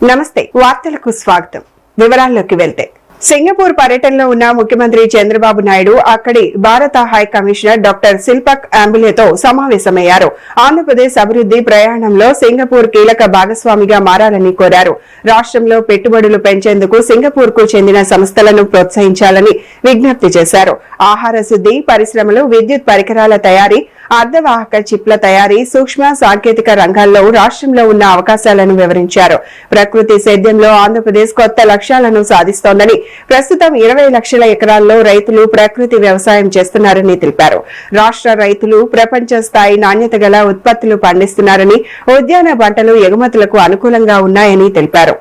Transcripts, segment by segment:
నమస్తే వార్తలకు స్వాగతం. వివరాల్లోకి వెళ్తే సింగపూర్ పర్యటనలో ఉన్న ముఖ్యమంత్రి చంద్రబాబు నాయుడు అక్కడి భారత హై కమిషనర్ డాక్టర్ శిల్పక్ అంబులేతో సమావేశమయ్యారు. ఆంధ్రప్రదేశ్ అభివృద్ధి ప్రయాణంలో సింగపూర్ కీలక భాగస్వామిగా మారాలని కోరారు. రాష్ట్రంలో పెట్టుబడులు పెంచేందుకు సింగపూర్ కు చెందిన సంస్థలను ప్రోత్సహించాలని విజ్ఞప్తి చేశారు. ఆహార శుద్ధి పరిశ్రమలు, విద్యుత్ పరికరాల తయారీ, అర్ధవాహక చిప్ల తయారీ, సూక్ష్మ సాంకేతిక రంగాల్లో రాష్ట్రంలో ఉన్న అవకాశాలను వివరించారు. ప్రకృతి సేద్యంలో ఆంధ్రప్రదేశ్ కొత్త లక్ష్యాలను సాధిస్తోందని, ప్రస్తుతం 20 లక్షల ఎకరాల్లో రైతులు ప్రకృతి వ్యవసాయం చేస్తున్నారని తెలిపారు. రాష్ట్ర రైతులు ప్రపంచ స్థాయి నాణ్యత గల ఉత్పత్తులు పండిస్తున్నారని, ఉద్యాన పంటలు ఎగుమతులకు అనుకూలంగా ఉన్నాయని తెలిపారు.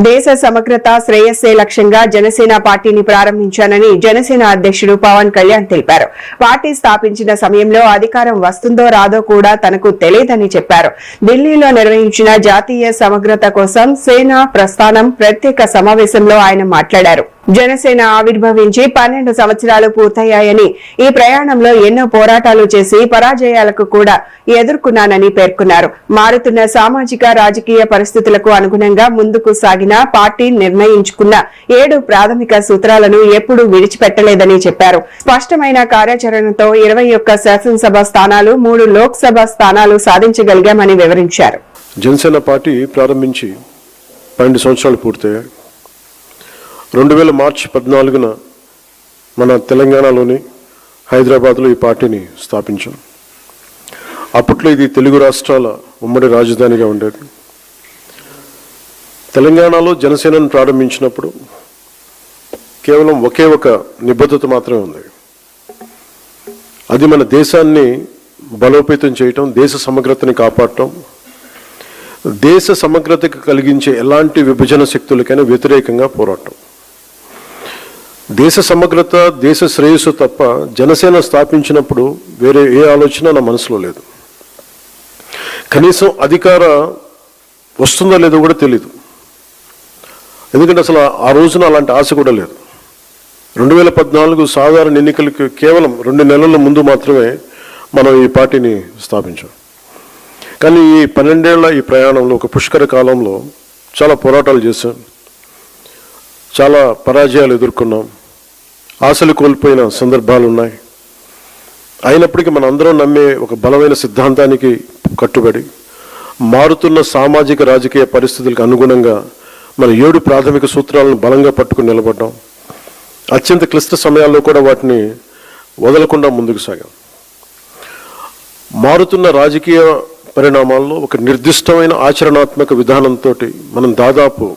దేశ సమగ్రత శ్రేయస్సే లక్ష్యంగా జనసేన పార్టీని ప్రారంభించానని జనసేన అధ్యక్షుడు పవన్ కళ్యాణ్ తెలిపారు. పార్టీ స్థాపించిన సమయంలో అధికారం వస్తుందో రాదో కూడా తనకు తెలియదని చెప్పారు. ఢిల్లీలో నిర్వహించిన జాతీయ సమగ్రత కోసం సేన ప్రస్థానం ప్రత్యేక సమావేశంలో ఆయన మాట్లాడారు. జనసేన ఆవిర్భవించి 12 సంవత్సరాలు పూర్తయ్యాయని, ఈ ప్రయాణంలో ఎన్నో పోరాటాలు చేసి పరాజయాలకు కూడా ఎదుర్కొన్నానని పేర్కొన్నారు. మారుతున్న సామాజిక రాజకీయ పరిస్థితులకు అనుగుణంగా ముందుకు సాగిన పార్టీ నిర్ణయించుకున్న 7 ప్రాథమిక సూత్రాలను ఎప్పుడూ విడిచిపెట్టలేదని చెప్పారు. స్పష్టమైన కార్యాచరణతో 21 శాసనసభ స్థానాలు, 3 లోక్సభ స్థానాలు సాధించగలిగామని వివరించారు. జనసేన పార్టీ ప్రారంభించి 12 సంవత్సరాలు పూర్తయ్యాయి. 2000 మార్చి 14న మన తెలంగాణలోని హైదరాబాద్లో ఈ పార్టీని స్థాపించాం. అప్పట్లో ఇది తెలుగు రాష్ట్రాల ఉమ్మడి రాజధానిగా ఉండేది. తెలంగాణలో జనసేనను ప్రారంభించినప్పుడు కేవలం ఒకే ఒక నిబద్ధత మాత్రమే ఉంది. అది మన దేశాన్ని బలోపేతం చేయటం, దేశ సమగ్రతని కాపాడటం, దేశ సమగ్రతకు కలిగించే ఎలాంటి విభజన శక్తులకైనా వ్యతిరేకంగా పోరాటం. దేశ సమగ్రత, దేశ శ్రేయస్సు తప్ప జనసేన స్థాపించినప్పుడు వేరే ఏ ఆలోచన నా మనసులో లేదు. కనీసం అధికార వస్తుందో లేదో కూడా తెలీదు. ఎందుకంటే అసలు ఆ రోజున అలాంటి ఆశ కూడా లేదు. 2014 సాధారణ ఎన్నికలకు కేవలం 2 నెలల ముందు మాత్రమే మనం ఈ పార్టీని స్థాపించాం. కానీ ఈ 12 ఏళ్ల ఈ ప్రయాణంలో, ఒక పుష్కర కాలంలో చాలా పోరాటాలు చేశాం, చాలా పరాజయాలు ఎదుర్కొన్నాం, ఆశలు కోల్పోయిన సందర్భాలు ఉన్నాయి. అయినప్పటికీ మన అందరం నమ్మే ఒక బలమైన సిద్ధాంతానికి కట్టుబడి మారుతున్న సామాజిక రాజకీయ పరిస్థితులకు అనుగుణంగా మన 7 ప్రాథమిక సూత్రాలను బలంగా పట్టుకుని నిలబడ్డాం. అత్యంత క్లిష్ట సమయాల్లో కూడా వాటిని వదలకుండా ముందుకు సాగాం. మారుతున్న రాజకీయ పరిణామాల్లో ఒక నిర్దిష్టమైన ఆచరణాత్మక విధానంతో మనం దాదాపు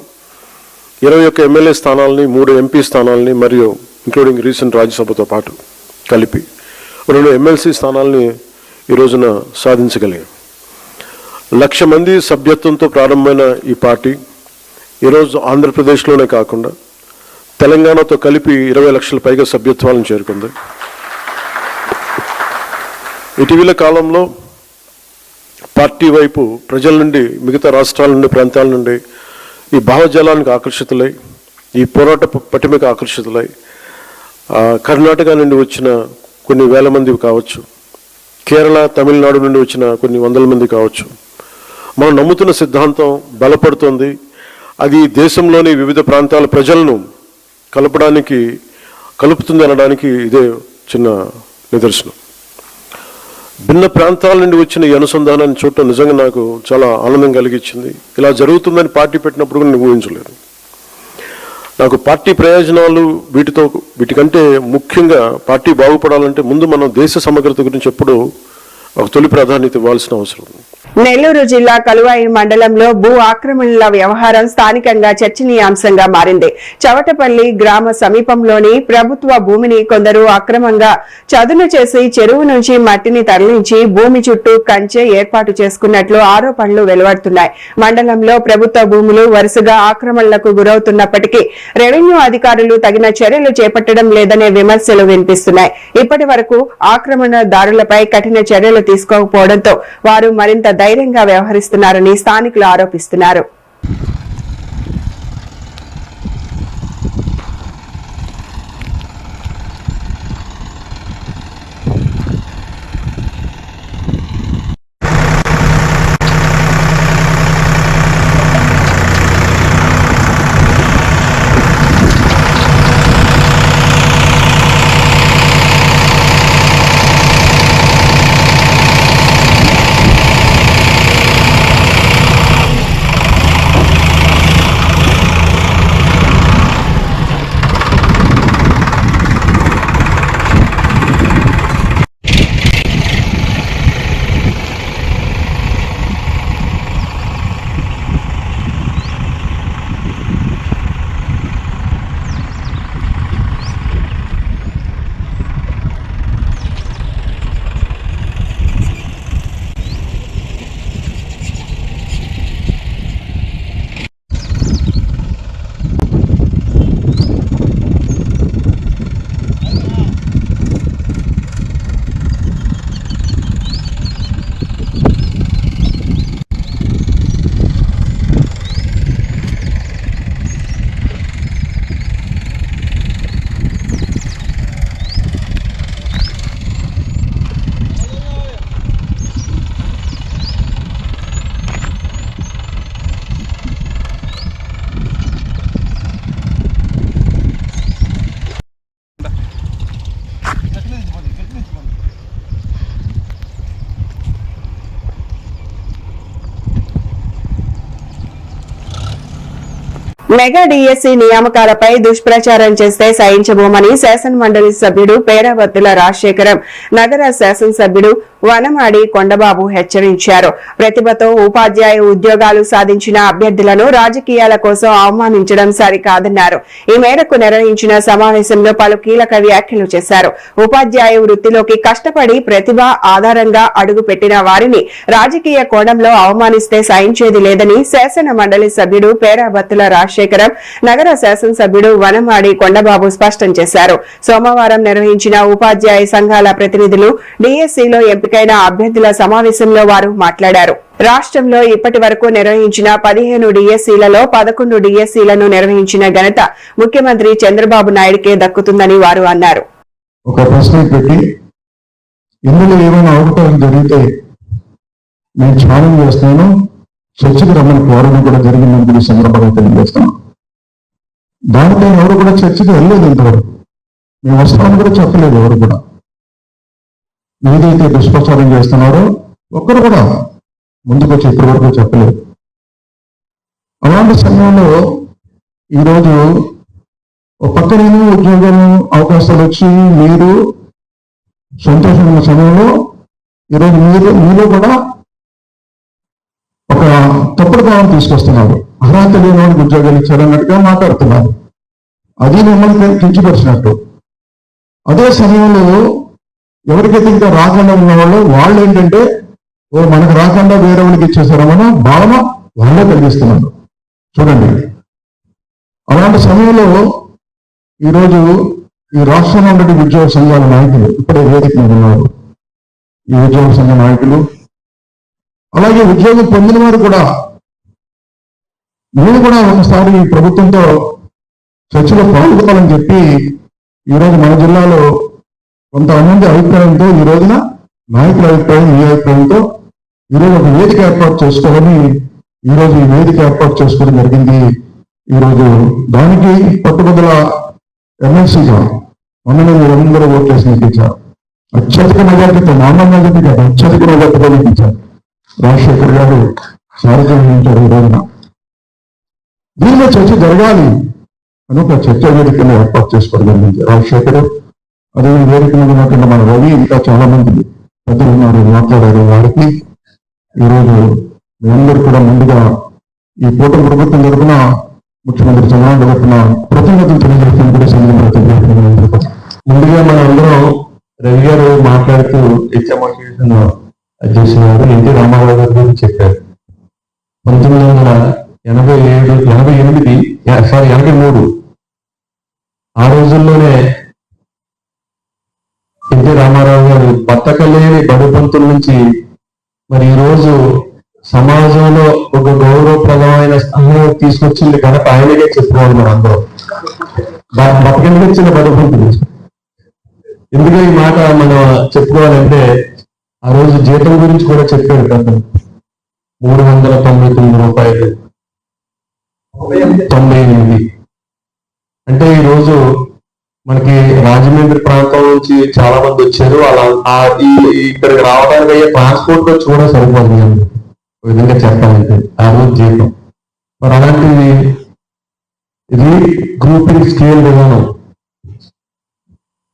21 ఎమ్మెల్యే స్థానాలని, 3 ఎంపీ స్థానాలని, మరియు ఇంక్లూడింగ్ రీసెంట్ రాజ్యసభతో పాటు కలిపి 2 ఎమ్మెల్సీ స్థానాలని ఈ రోజున సాధించగలిగాం. 1,00,000 మంది సభ్యత్వంతో ప్రారంభమైన ఈ పార్టీ ఈరోజు ఆంధ్రప్రదేశ్లోనే కాకుండా తెలంగాణతో కలిపి 20 లక్షల పైగా సభ్యత్వాలను చేరుకుంది. ఇటీవల కాలంలో పార్టీ వైపు ప్రజల నుండి, మిగతా రాష్ట్రాల నుండి, ప్రాంతాల నుండి ఈ భావజాలానికి ఆకర్షితులై, ఈ పోరాట పటిమకు ఆకర్షితులై కర్ణాటక నుండి వచ్చిన కొన్ని వేల మంది కావచ్చు, కేరళ, తమిళనాడు నుండి వచ్చిన కొన్ని వందల మంది కావచ్చు. మనం నమ్ముతున్న సిద్ధాంతం బలపడుతోంది. అది దేశంలోని వివిధ ప్రాంతాల ప్రజలను కలుపుతుంది అనడానికి ఇదే చిన్న నిదర్శనం. భిన్న ప్రాంతాల నుండి వచ్చిన ఈ అనుసంధానాన్ని చూడటం నిజంగా నాకు చాలా ఆనందం కలిగించింది. ఇలా జరుగుతుందని పార్టీ పెట్టినప్పుడు కూడా నేను ఊహించలేదు. నాకు పార్టీ ప్రయోజనాలు వీటికంటే ముఖ్యంగా పార్టీ బాగుపడాలంటే ముందు మనం దేశ సమగ్రత గురించి ఎప్పుడు ఒక తొలి ప్రాధాన్యత ఇవ్వాల్సిన అవసరం ఉంది. నెల్లూరు జిల్లా కలువాయి మండలంలో భూ ఆక్రమణల వ్యవహారం స్థానికంగా చర్చనీయాంశంగా మారింది. చవటపల్లి గ్రామ సమీపంలోని ప్రభుత్వ భూమిని కొందరు అక్రమంగా చదును చేసి చెరువు నుంచి మట్టిని తరలించి భూమి చుట్టూ కంచె ఏర్పాటు చేసుకున్నట్లు ఆరోపణలు వెలువడుతున్నాయి. మండలంలో ప్రభుత్వ భూములు వరుసగా ఆక్రమణలకు గురవుతున్నప్పటికీ రెవెన్యూ అధికారులు తగిన చర్యలు చేపట్టడం లేదనే విమర్శలు వినిపిస్తున్నాయి. ఇప్పటి వరకు ఆక్రమణదారులపై కఠిన చర్యలు తీసుకోకపోవడంతో వారు మరింత ధైర్యంగా వ్యవహరిస్తున్నారని స్థానికులు ఆరోపిస్తున్నారు. మెగా డిఎస్సి నియామకాలపై దుష్ప్రచారం చేస్తే సహించబోమని శాసనమండలి సభ్యుడు పేరావర్తుల రాజశేఖరం నగర శాసనసభ్యుడు వనమాడి కొండబాబు హెచ్చరించారు. ప్రతిభతో ఉపాధ్యాయ ఉద్యోగాలు సాధించిన అభ్యర్థులను రాజకీయాల కోసం అవమానించడం సరికాదన్నారు. ఈ మేరకు నిర్వహించిన సమావేశంలో పలు కీలక వ్యాఖ్యలు చేశారు. ఉపాధ్యాయ వృత్తిలోకి కష్టపడి ప్రతిభ ఆధారంగా అడుగు పెట్టిన వారిని రాజకీయ కోణంలో అవమానిస్తే సహించేది లేదని శాసన మండలి సభ్యుడు పేరావర్తుల రాజశేఖరం నగర శాసనసభ్యుడు వనమాడి కొండబాబు స్పష్టం చేశారు. సోమవారం నిర్వహించిన ఉపాధ్యాయ సంఘాల ప్రతినిధులు డిఎస్సిలో ఎంపికైన అభ్యర్థుల సమావేశంలో వారు మాట్లాడారు. రాష్ట్రంలో ఇప్పటి వరకు నిర్వహించిన 15 డిఎస్సీలలో 11 డిఎస్సీలను నిర్వహించిన ఘనత ముఖ్యమంత్రి చంద్రబాబు నాయుడుకే దక్కుతుందని వారు అన్నారు. ఒక ప్రశ్న పెట్టి ఇందులో ఏమైనా అవకటం జరిగితే నేను ఛాలెంజ్ చేస్తాను, చర్చకు రమ్మని కోరడం కూడా జరిగిందని సందర్భంగా తెలియజేస్తాను. దానిపైన ఎవరు కూడా చర్చకు వెళ్ళలేదు. ఇంతవరకు మేము వస్తామని కూడా చెప్పలేదు. ఎవరు కూడా ఏదైతే దుష్ప్రచారం చేస్తున్నారో ఒక్కరు కూడా ముందుకు వచ్చి ఇప్పటి వరకు చెప్పలేదు. అలాంటి సమయంలో ఈరోజు ఒక పక్కనేమో ఉద్యోగాలు అవకాశాలు వచ్చి మీరు సంతోషమైన సమయంలో ఈరోజు మీలో కూడా ఒక తప్పుడు భావం తీసుకొస్తున్నారు. అర్హత లేని వాళ్ళకి ఉద్యోగాలు ఇచ్చారన్నట్టుగా మాట్లాడుతున్నారు. అది మిమ్మల్ని కించపరిచినట్టు. అదే సమయంలో ఎవరికైతే ఇంకా రాకుండా ఉన్న వాళ్ళు ఏంటంటే మనకు రాకుండా వేరే వాళ్ళకి ఇచ్చేసారమన్న భావన వాళ్ళే కలిగిస్తున్నారు. చూడండి, అలాంటి సమయంలో ఈరోజు ఈ రాష్ట్రంలో ఉండే ఉద్యోగ సంఘాల నాయకులు ఇప్పుడే వేదిక మీద ఉన్నారు. ఈ ఉద్యోగ సంఘ నాయకులు అలాగే ఉద్యోగం పొందిన వారు కూడా మేము కూడా ఒకసారి ప్రభుత్వంతో చర్చలో పాల్గొనాలని చెప్పి ఈరోజు మన జిల్లాలో కొంతమంది అభిప్రాయంతో ఈ రోజున నాయకుల అభిప్రాయం ఈ అభిప్రాయంతో ఈరోజు ఒక వేదిక ఏర్పాటు చేసుకోవాలని ఈరోజు ఈ వేదిక ఏర్పాటు చేసుకోవడం జరిగింది. ఈరోజు దానికి పట్టుబద్దల ఎమ్మెల్సీగా మొన్న మీరందరూ ఓట్లేసి నింపించారు. అత్యధిక మెజార్టీతో నార్మల్ మెజార్టీ కాదు, అత్యధిక మెజార్టీతో నింపించారు. రాజశేఖర్ గారు సారథ్యం వహించారు. ఈ రోజున దీనిలో చర్చ జరగాలి అని ఒక చర్చ వేదికను ఏర్పాటు చేసుకోవడం జరిగింది. రాజశేఖర్ అదే వేదిక మీద ఉన్నటువంటి మన రవి ఇంకా చాలా మంది పెద్దలు ఉన్నారు, మాట్లాడారు. వారికి ఈరోజు మేమందరూ కూడా ముందుగా ఈ కూటమి ప్రభుత్వం తరఫున ముఖ్యమంత్రి చంద్రబాబు తరఫున కృతజ్ఞతలు తెలియజేస్తాను కూడా సందర్భంగా ముందుగా మనం అందరం రవి గారు మాట్లాడుతూ హెచ్ఎం అసోసియేషన్ అధ్యక్షులు గారు ఎన్టీ రామారావు గారి గురించి చెప్పారు. 1987 ఆ రోజుల్లోనే ఎన్టీ రామారావు గారు బతకలేని బడుపంతుల నుంచి మరి ఈ రోజు సమాజంలో ఒక గౌరవప్రదమైన స్థానం తీసుకొచ్చింది కనుక ఆయనకే చెప్పుకోవాలి మనం అందరం. బతకనికి వచ్చిన బడుపంతులు. ఎందుకు ఈ మాట మనం చెప్పుకోవాలంటే ఆ రోజు జీతం గురించి కూడా చెప్పాడు కదా, 399 రూపాయలు 98. అంటే ఈ రోజు మనకి రాజమండ్రి ప్రాంతం నుంచి చాలా మంది వచ్చారు. అలా ఇక్కడికి రావడానికి అయ్యే ట్రాన్స్పోర్ట్ ఖర్చు కూడా సరిపోతుంది అండి ఒక విధంగా చెప్పాలంటే ఆ రోజు జీతం. మరి అలాంటిది ఇది గ్రూపింగ్ స్కేల్ విధానం.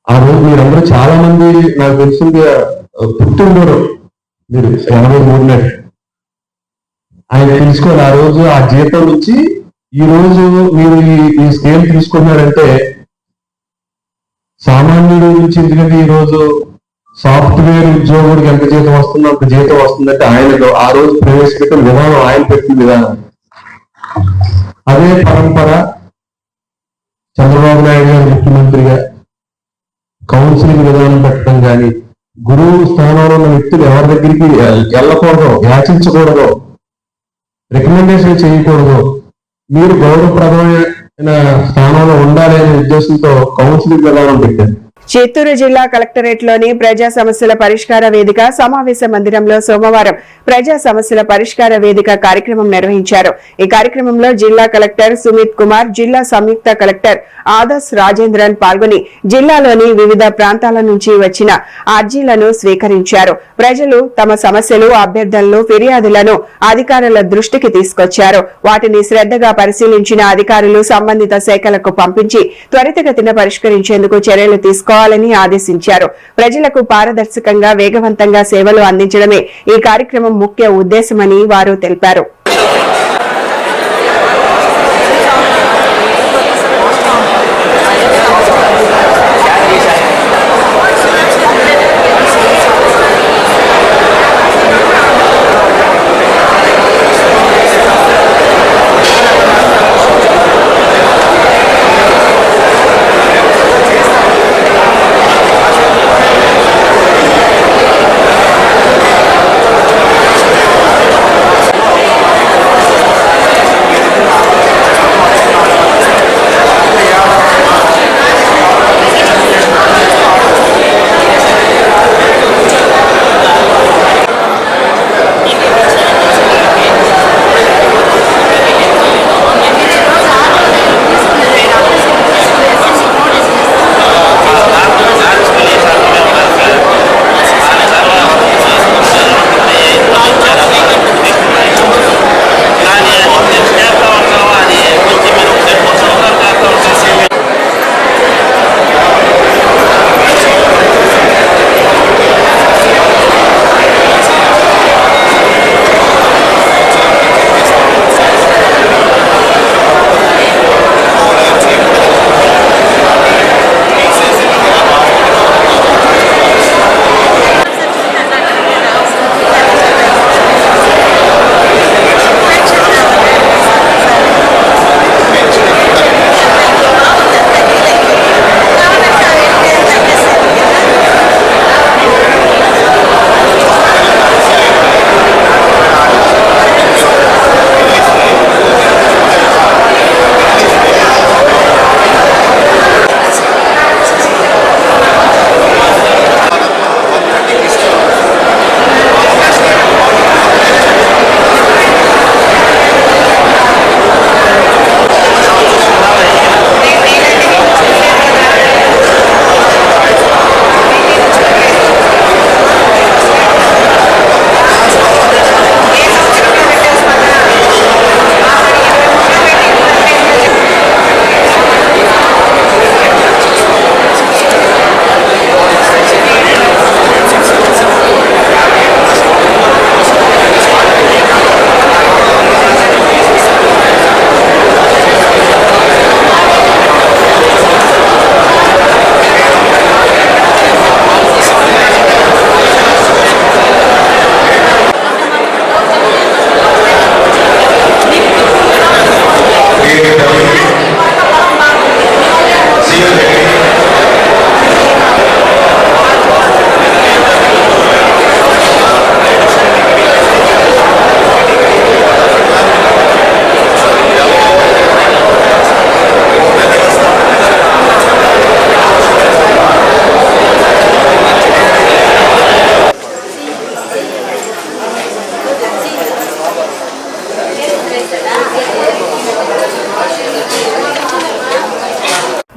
ఆ రోజు మీరందరూ చాలా మంది నాకు తెలిసింది పుట్టిండరు మీరు 83 ఆయన తెలుసుకోవాలి. ఆ రోజు ఆ జీతం నుంచి ఈ రోజు మీరు ఈ స్కేల్ తీసుకున్నారంటే సామాన్యుడి నుంచి, ఎందుకంటే ఈ రోజు సాఫ్ట్వేర్ ఉద్యోగుడికి ఎంత జీతం వస్తుందో అంత జీతం వస్తుందంటే ఆయన ఆ రోజు ప్రవేశపెట్టిన విధానం, ఆయన పెట్టిన విధానం. అదే పరంపర చంద్రబాబు నాయుడు గారు ముఖ్యమంత్రిగా కౌన్సిలింగ్ విధానం పెట్టడం కానీ, గురువు స్థానంలో ఉన్న వ్యక్తులు ఎవరి దగ్గరికి వెళ్ళకూడదు, యాచించకూడదు, రికమెండేషన్ చేయకూడదు, మీరు గౌరవప్రదమైన స్థానంలో ఉండాలి అనే ఉద్దేశంతో కౌన్సిలింగ్ విధానం పెట్టారు. చిత్తూరు జిల్లా కలెక్టరేట్ లోని ప్రజా సమస్యల పరిష్కార వేదిక సమావేశ మందిరంలో సోమవారం ప్రజా సమస్యల పరిష్కార వేదిక కార్యక్రమం నిర్వహించారు. ఈ కార్యక్రమంలో జిల్లా కలెక్టర్ సుమిత్ కుమార్, జిల్లా సంయుక్త కలెక్టర్ ఆదర్శ్ రాజేంద్రన్ పాల్గొని జిల్లాలోని వివిధ ప్రాంతాల నుంచి వచ్చిన అర్జీలను స్వీకరించారు. ప్రజలు తమ సమస్యలు, అభ్యర్థనలు, ఫిర్యాదులను అధికారుల దృష్టికి తీసుకొచ్చారు. వాటిని శ్రద్దగా పరిశీలించిన అధికారులు సంబంధిత శాఖలకు పంపించి త్వరితగతిన పరిష్కరించేందుకు చర్యలు తీసుకోవాలని ఆదేశించారు. ప్రజలకు పారదర్శకంగా, వేగవంతంగా సేవలు అందించడమే ఈ కార్యక్రమం ముఖ్య ఉద్దేశమని వారు తెలిపారు.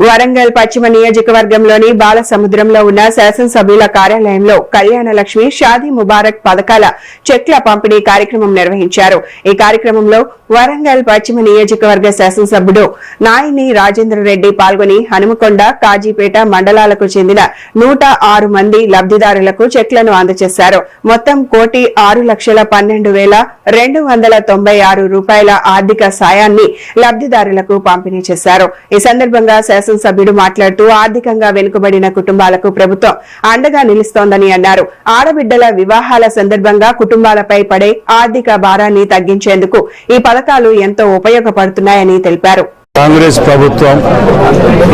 వరంగల్ పశ్చిమ నియోజకవర్గంలోని బాలసముద్రంలో ఉన్న శాసనసభ్యుల కార్యాలయంలో కళ్యాణ లక్ష్మి షాదీ ముబారక్ పథకాల చెక్ల పంపిణీ కార్యక్రమం నిర్వహించారు. ఈ కార్యక్రమంలో వరంగల్ పశ్చిమ నియోజకవర్గ శాసనసభ్యుడు నాయిని రాజేంద్ర రెడ్డి పాల్గొని హనుమకొండ, కాజీపేట మండలాలకు చెందిన 106 మంది లబ్దిదారులకు చెక్లను అందజేశారు. మొత్తం ₹1,12,296 రూపాయల ఆర్థిక సాయాన్ని లబ్దిదారులకు పంపిణీ చేశారు. ఈ సందర్భంగా శాసనసభ్యుడు మాట్లాడుతూ ఆర్థికంగా వెనుకబడిన కుటుంబాలకు ప్రభుత్వం అండగా నిలుస్తోందని అన్నారు. ఆడబిడ్డల వివాహాల సందర్భంగా కుటుంబాలపై పడే ఆర్థిక భారాన్ని తగ్గించేందుకు ఈ పథకాలు ఎంతో ఉపయోగపడుతున్నాయని తెలిపారు. కాంగ్రెస్ ప్రభుత్వం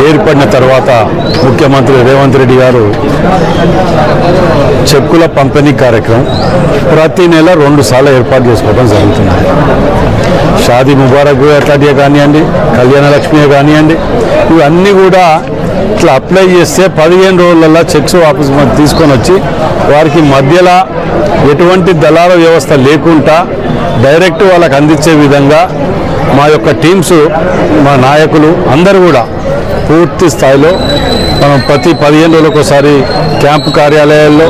ఏర్పడిన తర్వాత ముఖ్యమంత్రి రేవంత్ రెడ్డి గారు చెక్కుల పంపిణీ కార్యక్రమం ప్రతి నెల 2 సార్లు ఏర్పాటు చేసుకోవడం జరుగుతుంది. షాదీ ముబారక్ అట్లాంటివి కానివ్వండి, కళ్యాణ లక్ష్మి కానివ్వండి, ఇవన్నీ కూడా ఇట్లా అప్లై చేస్తే 15 రోజులలో చెక్స్ వాపస్ తీసుకొని వచ్చి వారికి మధ్యలో ఎటువంటి దళాల వ్యవస్థ లేకుండా డైరెక్ట్ వాళ్ళకి అందించే విధంగా మా యొక్క టీమ్స్, మా నాయకులు అందరూ కూడా పూర్తి స్థాయిలో మనం ప్రతి 15 రోజులకు ఒకసారి క్యాంపు కార్యాలయాల్లో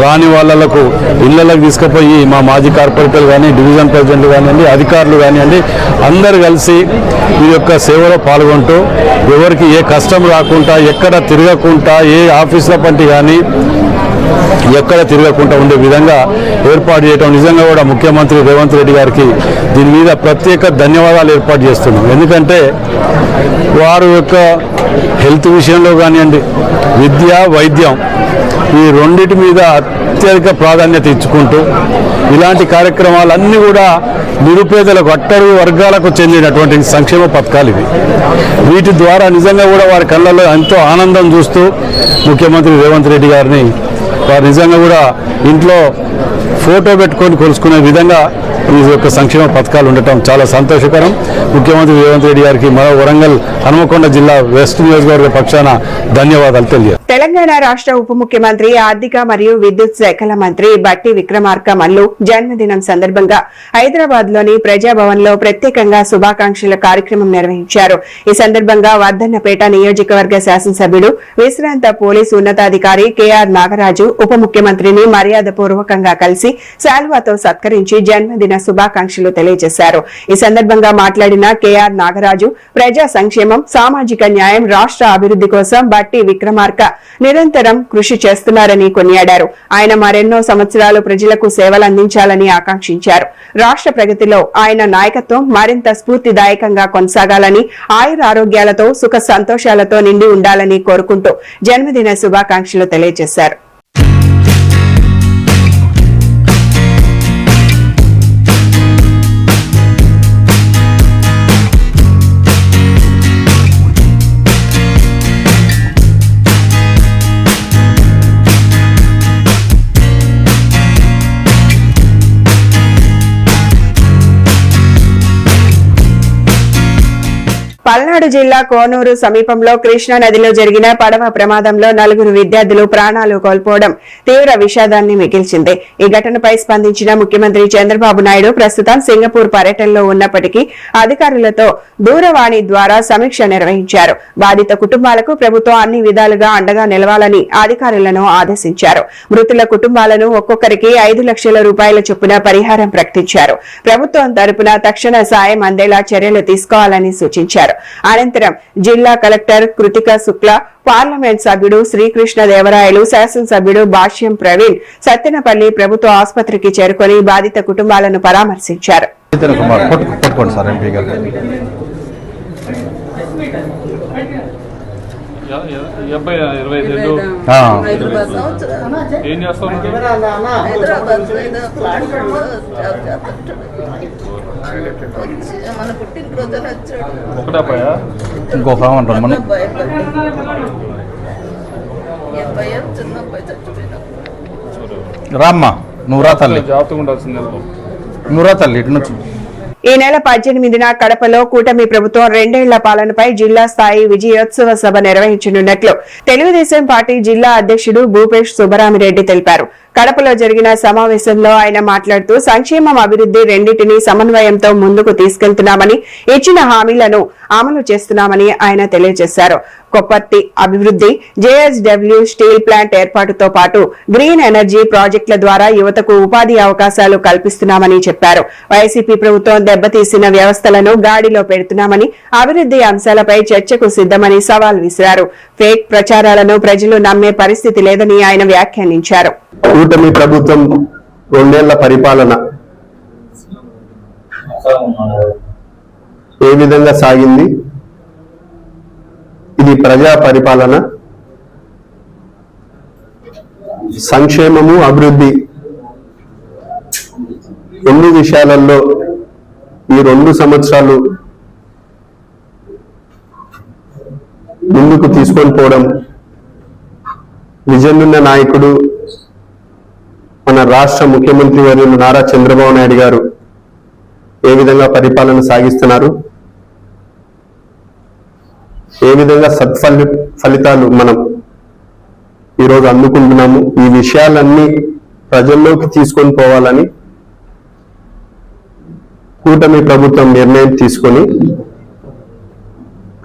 రాని వాళ్ళకు ఇళ్లలోకి తీసుకుపోయి మా మాజీ కార్పొరేటర్లు కానీ, డివిజన్ ప్రెసిడెంట్లు కానివ్వండి, అధికారులు కానివ్వండి, అందరు కలిసి ఈ యొక్క సేవలో పాల్గొంటూ ఎవరికి ఏ కష్టం రాకుండా, ఎక్కడ తిరగకుండా, ఏ ఆఫీసుల పంటి కానీ ఎక్కడ తిరగకుండా ఉండే విధంగా ఏర్పాటు చేయడం నిజంగా కూడా ముఖ్యమంత్రి రేవంత్ రెడ్డి గారికి దీని మీద ప్రత్యేక ధన్యవాదాలు ఏర్పాటు చేస్తున్నాం. ఎందుకంటే వారు యొక్క హెల్త్ విషయంలో కానివ్వండి, విద్య, వైద్యం ఈ రెండింటి మీద అత్యధిక ప్రాధాన్యత ఇచ్చుకుంటూ ఇలాంటి కార్యక్రమాలన్నీ కూడా నిరుపేదలకు, అట్టడుగు వర్గాలకు చెందినటువంటి సంక్షేమ పథకాలు ఇవి. వీటి ద్వారా నిజంగా కూడా వారి కళ్ళల్లో ఎంతో ఆనందం చూస్తూ ముఖ్యమంత్రి రేవంత్ రెడ్డి గారిని వారు నిజంగా కూడా ఇంట్లో ఫోటో పెట్టుకొని కొలుసుకునే విధంగా ఈ యొక్క సంక్షేమ పథకాలు ఉండటం చాలా సంతోషకరం. ముఖ్యమంత్రి రేవంత్ రెడ్డి గారికి మరో వరంగల్ హనుమకొండ జిల్లా వెస్ట్ నియోజకవర్గ పక్షాన ధన్యవాదాలు తెలియజేస్తాను. తెలంగాణ రాష్ట్ర ఉప ముఖ్యమంత్రి, ఆర్థిక మరియు విద్యుత్ శాఖల మంత్రి బట్టి విక్రమార్క మల్లు జన్మదినం సందర్భంగా హైదరాబాద్ లోని ప్రజాభవన్ లో ప్రత్యేకంగా శుభాకాంక్షల కార్యక్రమం నిర్వహించారు. ఈ సందర్భంగా వర్ధన్నపేట నియోజకవర్గ శాసనసభ్యుడు, విశ్రాంత పోలీసు ఉన్నతాధికారి కెఆర్ నాగరాజు ఉప ముఖ్యమంత్రిని మర్యాదపూర్వకంగా కలిసి శాల్వాతో సత్కరించి జన్మదిన శుభాకాంక్షలు తెలియజేశారు. ఈ సందర్భంగా మాట్లాడిన కెఆర్ నాగరాజు, ప్రజా సంక్షేమం, సామాజిక న్యాయం, రాష్ట్ర అభివృద్ధి కోసం బట్టి విక్రమార్క నిరంతరం కృషి చేస్తున్నారని కొనియాడారు. ఆయన మరెన్నో సంవత్సరాలు ప్రజలకు సేవలందించాలని ఆకాంక్షించారు. రాష్ట్ర ప్రగతిలో ఆయన నాయకత్వం మరింత స్ఫూర్తిదాయకంగా కొనసాగాలని, ఆయుర ఆరోగ్యాలతో, సుఖ సంతోషాలతో నిండి ఉండాలని కోరుకుంటూ జన్మదిన శుభాకాంక్షలు తెలియజేశారు. పల్నాడు జిల్లా కోనూరు సమీపంలో కృష్ణా నదిలో జరిగిన పడవ ప్రమాదంలో 4 విద్యార్థులు ప్రాణాలు కోల్పోవడం తీవ్ర విషాదాన్ని మిగిల్చింది. ఈ ఘటనపై స్పందించిన ముఖ్యమంత్రి చంద్రబాబు నాయుడు ప్రస్తుతం సింగపూర్ పర్యటనలో ఉన్నప్పటికీ అధికారులతో దూరవాణి ద్వారా సమీక్ష నిర్వహించారు. బాధిత కుటుంబాలకు ప్రభుత్వం అన్ని విధాలుగా అండగా నిలవాలని అధికారులను ఆదేశించారు. మృతుల కుటుంబాలను ఒక్కొక్కరికి 5 లక్షల రూపాయల చొప్పున పరిహారం ప్రకటించారు. ప్రభుత్వం తరపున తక్షణ సాయం అందేలా చర్యలు తీసుకోవాలని సూచించారు. అనంతరం జిల్లా కలెక్టర్ కృతిక శుక్లా, పార్లమెంట్ సభ్యుడు శ్రీకృష్ణదేవరాయలు, శాసనసభ్యుడు భాష్యం ప్రవీణ్ సత్తెనపల్లి ప్రభుత్వ ఆసుపత్రికి చేరుకొని బాధిత కుటుంబాలను పరామర్శించారు. రామ్మా, నువ్వు రా తల్లి, ఇటు నుంచి. ఈ నెల 18న కడపలో కూటమి ప్రభుత్వం 2 ఏళ్ల పాలనపై జిల్లా స్థాయి విజయోత్సవ సభ నిర్వహించనున్నట్లు తెలుగుదేశం పార్టీ జిల్లా అధ్యక్షుడు భూపేష్ సుబ్బరామిరెడ్డి తెలిపారు. కడపలో జరిగిన సమావేశంలో ఆయన మాట్లాడుతూ సంక్షేమం, అభివృద్ధి రెండింటినీ సమన్వయంతో ముందుకు తీసుకెళ్తున్నామని, ఇచ్చిన హామీలను అమలు చేస్తున్నామని ఆయన తెలియజేశారు. కొప్పర్తి అభివృద్ధి, జేఎస్డబ్ల్యూ స్టీల్ ప్లాంట్ ఏర్పాటుతో పాటు గ్రీన్ ఎనర్జీ ప్రాజెక్టుల ద్వారా యువతకు ఉపాధి అవకాశాలు కల్పిస్తున్నామని చెప్పారు. వైసీపీ ప్రభుత్వం దెబ్బతీసిన వ్యవస్థలను గాడిలో పెడుతున్నామని, అభివృద్ధి అంశాలపై చర్చకు సిద్దమని సవాల్ విసిరారు. ఫేక్ ప్రచారాలను ప్రజలు నమ్మే పరిస్థితి లేదని ఆయన వ్యాఖ్యానించారు. కూటమి ప్రభుత్వం 2 ఏళ్ల పరిపాలన ఏ విధంగా సాగింది? ఇది ప్రజా పరిపాలన, సంక్షేమము, అభివృద్ధి ఎన్ని విషయాలలో ఈ 2 సంవత్సరాలు ముందుకు తీసుకొని పోవడం, విజన్ ఉన్న నాయకుడు మన రాష్ట్ర ముఖ్యమంత్రి వర్యులు నారా చంద్రబాబు నాయుడు గారు ఏ విధంగా పరిపాలన సాగిస్తున్నారు, ఏ విధంగా ఫలితాలు మనం ఈరోజు అందుకుంటున్నాము, ఈ విషయాలన్నీ ప్రజల్లోకి తీసుకొని పోవాలని కూటమి ప్రభుత్వం నిర్ణయం తీసుకొని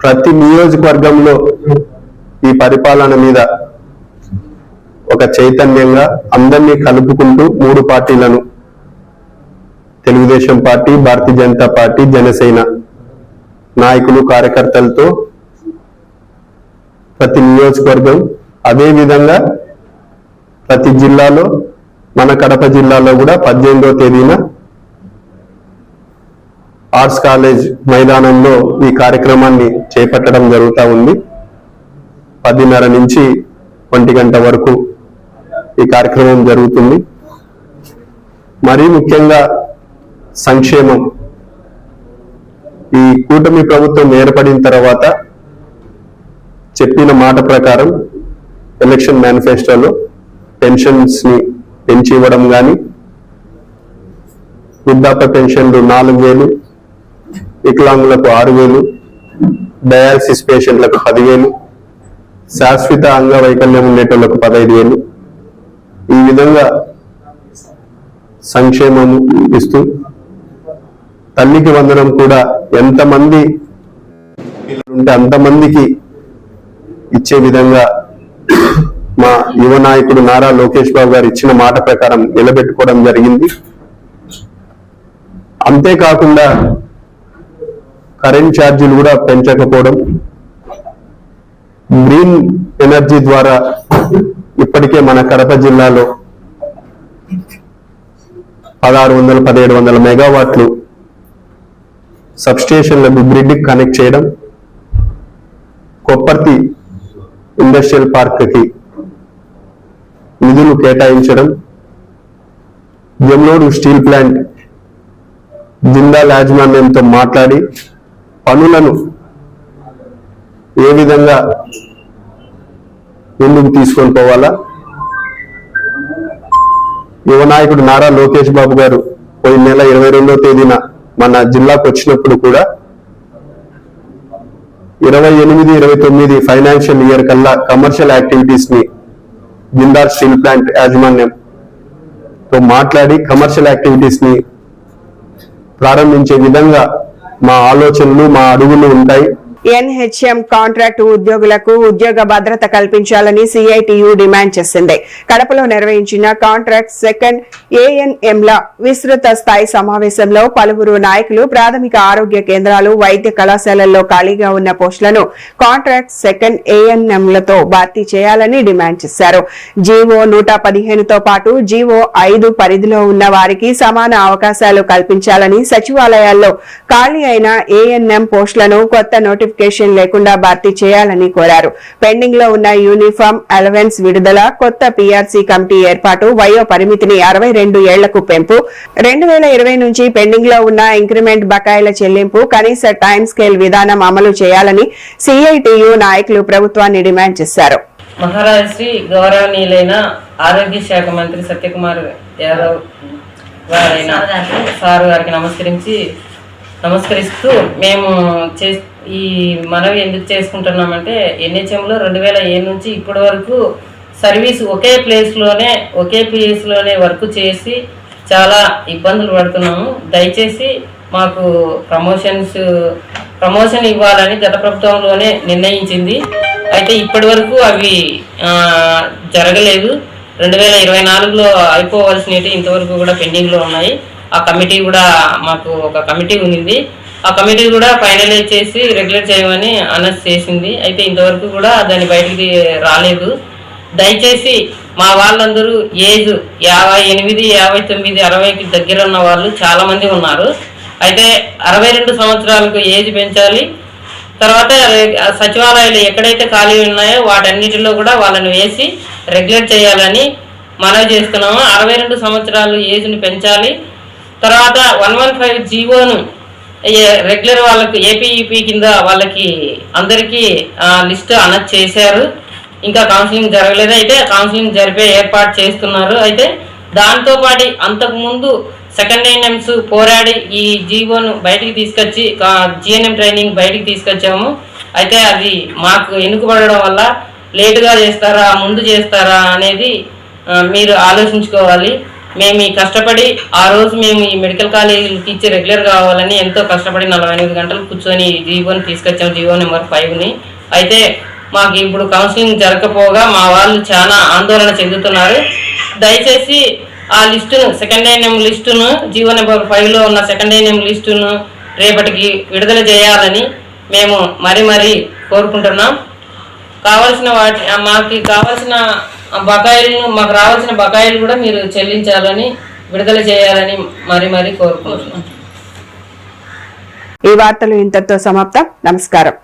ప్రతి నియోజకవర్గంలో ఈ పరిపాలన మీద ఒక చైతన్యంగా అందరినీ కలుపుకుంటూ 3 పార్టీలను, తెలుగుదేశం పార్టీ, భారతీయ జనతా పార్టీ, జనసేన నాయకులు, కార్యకర్తలతో ప్రతి నియోజకవర్గం, అదే విధంగా ప్రతి జిల్లాలో, మన కడప జిల్లాలో కూడా 18వ తేదీన ఆర్ట్స్ కాలేజ్ మైదానంలో ఈ కార్యక్రమాన్ని చేపట్టడం జరుగుతూ ఉంది. 10:30 నుంచి 1 గంట వరకు ఈ కార్యక్రమం జరుగుతుంది. మరీ ముఖ్యంగా సంక్షేమం. ఈ కూటమి ప్రభుత్వం ఏర్పడిన తర్వాత చెప్పిన మాట ప్రకారం ఎలక్షన్ మేనిఫెస్టోలో పెన్షన్స్ ని పెంచి ఇవ్వడం కానీ, వృద్ధాప్య పెన్షన్లు 4,000, వికలాంగులకు 6,000, డయాలసిస్ పేషెంట్లకు 10,000, శాశ్వత అంగవైకల్యం ఉండేటోళ్లకు 15,000, ఈ విధంగా సంక్షేమము ఇస్తూ, తల్లికి వందనం కూడా ఎంతమంది పిల్లలుంటే అంతమందికి ఇచ్చే విధంగా మా యువ నాయకుడు నారా లోకేష్ బాబు గారు ఇచ్చిన మాట ప్రకారం నిలబెట్టుకోవడం జరిగింది. అంతేకాకుండా కరెంట్ ఛార్జీలు కూడా పెంచకపోవడం, గ్రీన్ ఎనర్జీ ద్వారా ఇప్పటికే మన కడప జిల్లాలో 1600-1700 మెగావాట్లు సబ్స్టేషన్లకు గ్రిడ్ కనెక్ట్ చేయడం, కొప్పర్తి ఇండస్ట్రియల్ పార్క్కి నిధులు కేటాయించడం, జమ్లోడు స్టీల్ ప్లాంట్ జిందాల్ యాజమాన్యంతో మాట్లాడి పనులను ఏ విధంగా ముందుకు తీసుకొని పోవాలా, యువ నాయకుడు నారా లోకేష్ బాబు గారు పోయిన నెల 22వ తేదీన మన జిల్లాకు వచ్చినప్పుడు కూడా 28-29 ఫైనాన్షియల్ ఇయర్ కల్లా కమర్షియల్ యాక్టివిటీస్ ని జిందాల్ స్టీల్ ప్లాంట్ యాజమాన్యంతో మాట్లాడి కమర్షియల్ యాక్టివిటీస్ ని ప్రారంభించే విధంగా మా ఆలోచనలు, మా అడుగులు ఉంటాయి. ఎన్హెచ్ఎం కాంట్రాక్టు ఉద్యోగులకు ఉద్యోగ భద్రత కల్పించాలని సిఐటియు డిమాండ్ చేసింది. కడపలో నిర్వహించిన కాంట్రాక్ట్ సెకండ్ ఏఎన్ఎంల విస్తృత స్థాయి సమావేశంలో పలువురు నాయకులు ప్రాథమిక ఆరోగ్య కేంద్రాలు, వైద్య కళాశాలల్లో ఖాళీగా ఉన్న పోస్టులను కాంట్రాక్ట్ సెకండ్ ఏఎన్ఎంలతో భర్తీ చేయాలని డిమాండ్ చేశారు. జీవో 115తో పాటు జీవో 5 పరిధిలో ఉన్న వారికి సమాన అవకాశాలు కల్పించాలని, సచివాలయాల్లో ఖాళీ అయిన ఏఎన్ఎం పోస్టులను కొత్త నోటిఫికేషన్ లేకుండా భర్తీ చేయాలని కోరారు. పెండింగ్ లో ఉన్న యూనిఫామ్ అలవెన్స్ విడుదల, కొత్త పీఆర్సీ కమిటీ ఏర్పాటు, వయో పరిమితిని 62 ఏళ్లకు పెంపు, 2020 నుంచి పెండింగ్ లో ఉన్న ఇంక్రిమెంట్ బకాయిల చెల్లింపు, కనీస టైం స్కేల్ విధానం అమలు చేయాలని సిఐటియు నాయకులు ప్రభుత్వాన్ని డిమాండ్ చేశారు. మహారాజశ్రీ గౌరవనీయులైన ఆరోగ్య శాఖ మంత్రి సత్యకుమార్ యాదవ్ గారైన సార్ గారికి నమస్కరిస్తూ మేము ఈ మనవి ఎందుకు చేసుకుంటున్నామంటే, ఎన్హెచ్ఎంలో 2007 నుంచి ఇప్పటి వరకు సర్వీస్ ఒకే ప్లేస్లోనే వర్క్ చేసి చాలా ఇబ్బందులు పడుతున్నాము. దయచేసి మాకు ప్రమోషన్ ఇవ్వాలని గత ప్రభుత్వంలోనే నిర్ణయించింది. అయితే ఇప్పటి వరకు అవి జరగలేదు. 2024లో అయిపోవలసినవి ఇంతవరకు కూడా పెండింగ్లో ఉన్నాయి. ఆ కమిటీ కూడా మాకు ఒక కమిటీ ఉంది. ఆ కమిటీ కూడా ఫైనలైజ్ చేసి రెగ్యులేట్ చేయమని అనౌన్స్ చేసింది. అయితే ఇంతవరకు కూడా దాన్ని బయటికి రాలేదు. దయచేసి మా వాళ్ళందరూ ఏజ్ 58, 59, 60కి దగ్గర ఉన్న వాళ్ళు చాలామంది ఉన్నారు. అయితే 62 సంవత్సరాలకు ఏజ్ పెంచాలి. తర్వాత సచివాలయాలు ఎక్కడైతే ఖాళీ ఉన్నాయో వాటన్నిటిలో కూడా వాళ్ళని వేసి రెగ్యులేట్ చేయాలని మనవి చేస్తున్నాము. 62 సంవత్సరాలు ఏజ్ని పెంచాలి. తర్వాత 115 జీవోను రెగ్యులర్ వాళ్ళకి ఏపీఈపీ కింద వాళ్ళకి అందరికీ లిస్ట్ అనౌన్స్ చేశారు. ఇంకా కౌన్సిలింగ్ జరగలేదు. అయితే కౌన్సిలింగ్ జరిపే ఏర్పాటు చేస్తున్నారు. అయితే దాంతోపాటు అంతకుముందు సెకండ్ ఎన్ఎంస్ పోరాడి ఈ జీవోను బయటికి తీసుకొచ్చి జిఎన్ఎం ట్రైనింగ్ బయటికి తీసుకొచ్చాము. అయితే అది మాకు ఎన్నుకబడడం వల్ల లేటుగా చేస్తారా ముందు చేస్తారా అనేది మీరు ఆలోచించుకోవాలి. మేము ఈ కష్టపడి ఆ రోజు మేము ఈ మెడికల్ కాలేజీకి ఇచ్చి రెగ్యులర్ కావాలని ఎంతో కష్టపడి 48 గంటలు కూర్చొని ఈ జీవోని తీసుకొచ్చాము, జీవో నెంబర్ 5ని. అయితే మాకు ఇప్పుడు కౌన్సిలింగ్ జరగకపోగా మా వాళ్ళు చాలా ఆందోళన చెందుతున్నారు. దయచేసి ఆ లిస్టును సెకండ్ ఎన్ఎం లిస్టును జీవో నెంబర్ 5లో ఉన్న సెకండ్ ఎన్ఎం లిస్టును రేపటికి విడుదల చేయాలని మేము మరీ కోరుకుంటున్నాం. మాకు రావాల్సిన బకాయిలు కూడా మీరు చెల్లించాలని విడుదల చేయాలని మరీ కోరుకుంటున్నాం. ఈ వార్తలు ఇంతటితో సమాప్తం. నమస్కారం.